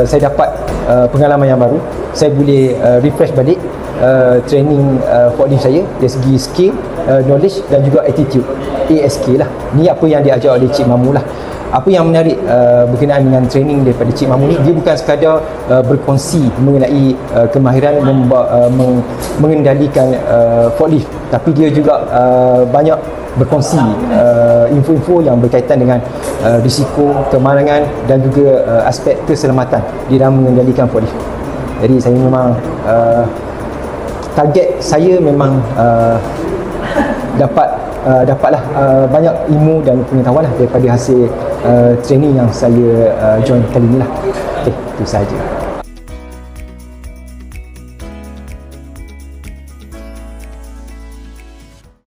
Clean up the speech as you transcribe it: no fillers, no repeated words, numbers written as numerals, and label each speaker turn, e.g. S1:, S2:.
S1: saya dapat pengalaman yang baru. Saya boleh refresh balik training forklift saya dari segi skill, knowledge dan juga attitude, ASK lah. Ni apa yang diajar oleh Cik Mamu lah. Apa yang menarik berkenaan dengan training daripada Cik Mamu ni, dia bukan sekadar berkongsi mengenai kemahiran mengendalikan forklift, tapi dia juga banyak berkongsi info-info yang berkaitan dengan risiko, kemalangan dan juga aspek keselamatan di dalam mengendalikan forklift. Jadi saya memang target saya memang dapatlah banyak ilmu dan pengetahuan lah daripada hasil training yang saya join kali ni lah. Itu sahaja.